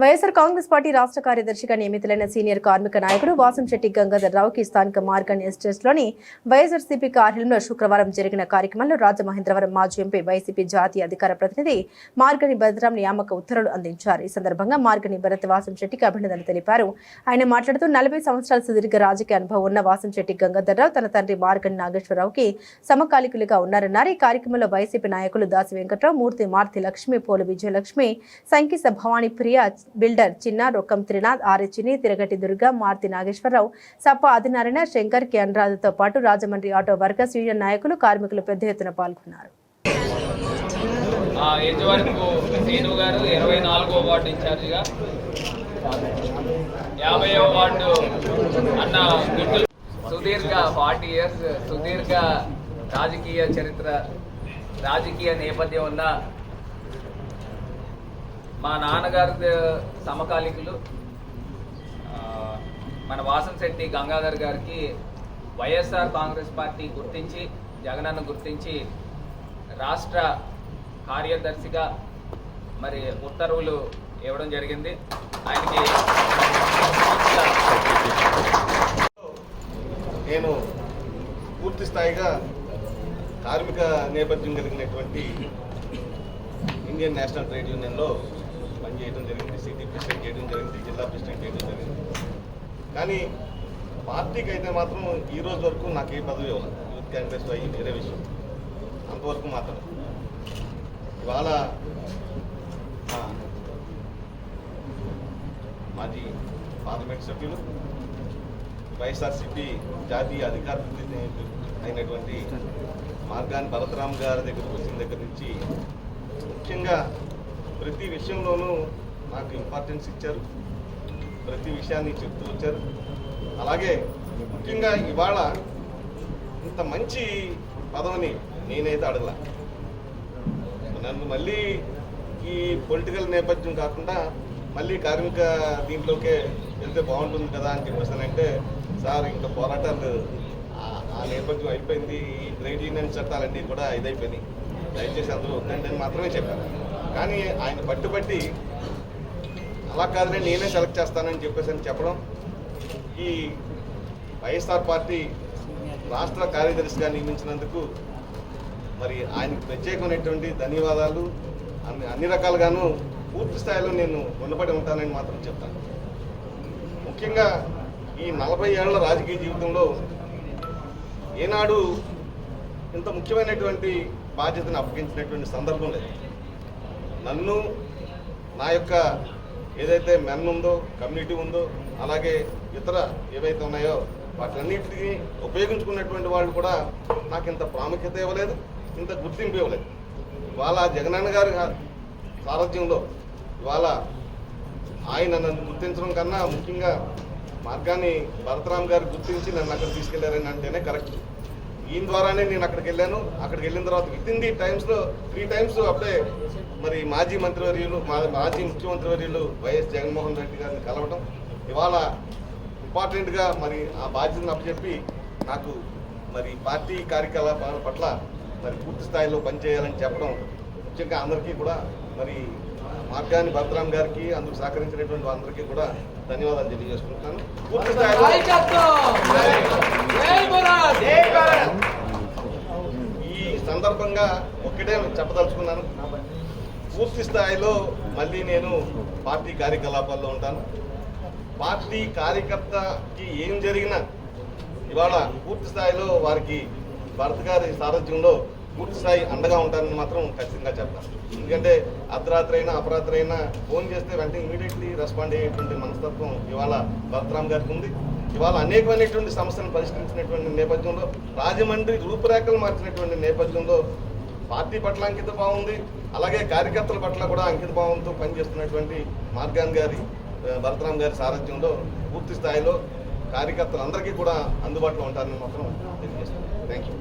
YSR Congress party రాష్ట్ర కార్యదర్శిగా నియమితులైన సీనియర్ కార్మిక నాయకుడు వాసంశెట్టి గంగాధర్ రావుకి స్థానిక మార్గన్ ఎస్టేట్లోని వైఎస్ఆర్సీపీ కార్యాలయంలో శుక్రవారం జరిగిన కార్యక్రమంలో రాజమహేంద్రవరం మాజీ ఎంపీ వైసీపీ జాతీయ అధికార ప్రతినిధి మార్గని భద్రం నియామక ఉత్తర్వులు అందించారు. ఈ సందర్భంగా మార్గని భరత్ వాసంశెట్టికి అభినందనలు తెలిపారు. ఆయన మాట్లాడుతూ 40 సంవత్సరాల సుదీర్ఘ రాజకీయ అనుభవం ఉన్న వాసంశెట్టి గంగాధర్ రావు తన తండ్రి మార్గని నాగేశ్వరరావుకి సమకాలికులుగా ఉన్నారన్నారు. ఈ కార్యక్రమంలో వైసీపీ నాయకులు దాసి వెంకట్రావు, మూర్తి మారుతి లక్ష్మి, పోలు విజయలక్ష్మి, సంకీస భవానీ ప్రియ, బిల్డర్ చిన్న, రొక్కం త్రినాథ్, ఆర్చిని, తిరగటి దుర్గా, మార్తి నాగేశ్వరరావు, సప్ప ఆదినారాయణ, శంకర్, కె అనురాధతో పాటు రాజమండ్రి ఆటో వర్కర్స్ యూనియన్ నాయకులు, కార్మికులు పెద్ద ఎత్తున పాల్గొన్నారు. సుదీర్ఘ 40 years సుదీర్ఘ రాజకీయ చరిత్ర, రాజకీయ నేపథ్యం ఉన్న మా నాన్నగారి సమకాలికులు మన వాసంశెట్టి గంగాధర్ గారికి వైఎస్ఆర్ కాంగ్రెస్ పార్టీ గుర్తించి, జగనన్న గుర్తించి రాష్ట్ర కార్యదర్శిగా మరి ఉత్తర్వులు ఇవ్వడం జరిగింది. ఆయనకి నేను పూర్తి స్థాయిగా కార్మిక నేపథ్యం కలిగినటువంటి ఇండియన్ నేషనల్ ట్రేడ్ యూనియన్లో పనిచేయడం జరిగింది, సిటీ ప్రెసిడెంట్ చేయడం జరిగింది, జిల్లా ప్రెసిడెంట్ చేయడం జరిగింది. కానీ పార్టీకి అయితే మాత్రం ఈ రోజు వరకు నాకు ఏ పదవి ఇవ్వాలి. యూత్ కాంగ్రెస్ అయ్యి వేరే విషయం, అంతవరకు మాత్రం. ఇవాళ మాజీ పార్లమెంట్ సభ్యులు, వైఎస్ఆర్సీపీ జాతీయ అధికార ప్రతినిధి అయినటువంటి మార్గాన్ భరతరామ్ గారి దగ్గరకు వచ్చిన దగ్గర నుంచి ముఖ్యంగా ప్రతి విషయంలోనూ నాకు ఇంపార్టెన్స్ ఇచ్చారు, ప్రతి విషయాన్ని చెప్తూ వచ్చారు. అలాగే ముఖ్యంగా ఇవాళ ఇంత మంచి పదవిని నేనైతే అడగల. నన్ను మళ్ళీ ఈ పొలిటికల్ నేపథ్యం కాకుండా మళ్ళీ కార్మిక దీంట్లోకే వెళ్తే బాగుంటుంది కదా అని చెప్పేసానంటే, సార్ ఇంకా పోరాటాలు ఆ నేపథ్యం అయిపోయింది, ఈ ట్రేడ్ యూనియన్ చట్టాలన్నీ కూడా ఇదైపోయినాయి, దయచేసి అందరూ వద్దండి అని మాత్రమే చెప్పారు. కానీ ఆయన పట్టుబట్టి అలా కాదని నేనే సెలెక్ట్ చేస్తానని చెప్పేసి అని చెప్పడం, ఈ వైఎస్ఆర్ పార్టీ రాష్ట్ర కార్యదర్శిగా నియమించినందుకు మరి ఆయనకు ప్రత్యేకమైనటువంటి ధన్యవాదాలు. అన్ని రకాలుగాను పూర్తి స్థాయిలో నేను రుణపడి ఉంటానని మాత్రం చెప్తాను. ముఖ్యంగా ఈ 40 ఏళ్ల రాజకీయ జీవితంలో ఏనాడు ఇంత ముఖ్యమైనటువంటి బాధ్యతను అప్పగించినటువంటి సందర్భం లేదు. నన్ను, నా యొక్క ఏదైతే మెన్ ఉందో, కమ్యూనిటీ ఉందో, అలాగే ఇతర ఏవైతే ఉన్నాయో వాటన్నిటిని ఉపయోగించుకున్నటువంటి వాళ్ళు కూడా నాకు ఇంత ప్రాముఖ్యత ఇవ్వలేదు, ఇంత గుర్తింపు ఇవ్వలేదు. ఇవాళ జగనన్న గారి సారథ్యంలో ఇవాళ ఆయన నన్ను గుర్తించడం కన్నా ముఖ్యంగా మార్గాన్ని భరతరామ్ గారు గుర్తించి నన్ను అక్కడ తీసుకెళ్లారని అంటేనే కరెక్ట్. ఈయన ద్వారానే నేను అక్కడికి వెళ్ళాను. అక్కడికి వెళ్ళిన తర్వాత వితిన్ ది టైమ్స్లో 3 times అప్పుడే మరి మాజీ ముఖ్యమంత్రివర్యులు వైఎస్ జగన్మోహన్ రెడ్డి గారిని కలవడం, ఇవాళ ఇంపార్టెంట్గా మరి ఆ బాధ్యతను అప్పచెప్పి నాకు మరి పార్టీ కార్యకలాపాల పట్ల మరి పూర్తి స్థాయిలో పనిచేయాలని చెప్పడం, ముఖ్యంగా అందరికీ కూడా మరి మార్గాన్ని భరతరామ్ గారికి, అందుకు సహకరించినటువంటి అందరికీ కూడా ధన్యవాదాలు తెలియజేసుకుంటున్నాను. పూర్తి స్థాయిలో ఈ సందర్భంగా ఒక్కటే చెప్పదలుచుకున్నాను, పూర్తి స్థాయిలో మళ్ళీ నేను పార్టీ కార్యకలాపాల్లో ఉంటాను. పార్టీ కార్యకర్తకి ఏం జరిగినా ఇవాళ పూర్తి స్థాయిలో వారికి భరత్ గారి సారథ్యంలో పూర్తి స్థాయి అండగా ఉంటానని మాత్రం ఖచ్చితంగా చెప్తాను. ఎందుకంటే అర్ధరాత్రి అయినా అపరాత్రి అయినా ఫోన్ చేస్తే వెంటనే ఇమీడియట్లీ రెస్పాండ్ అయ్యేటువంటి మనస్తత్వం ఇవాళ భరతరామ్ గారికి ఉంది. ఇవాళ అనేకమైనటువంటి సమస్యలను పరిష్కరించినటువంటి నేపథ్యంలో, రాజమండ్రి రూపురేఖలు మార్చినటువంటి నేపథ్యంలో పార్టీ పట్ల అంకిత భావం ఉంది. అలాగే కార్యకర్తల పట్ల కూడా అంకిత భావంతో పనిచేస్తున్నటువంటి మార్గాన్ గారి, భరతరామ్ గారి సారథ్యంలో పూర్తి స్థాయిలో కార్యకర్తలందరికీ కూడా అందుబాటులో ఉంటారని మాత్రం తెలియజేస్తాను. Thank you.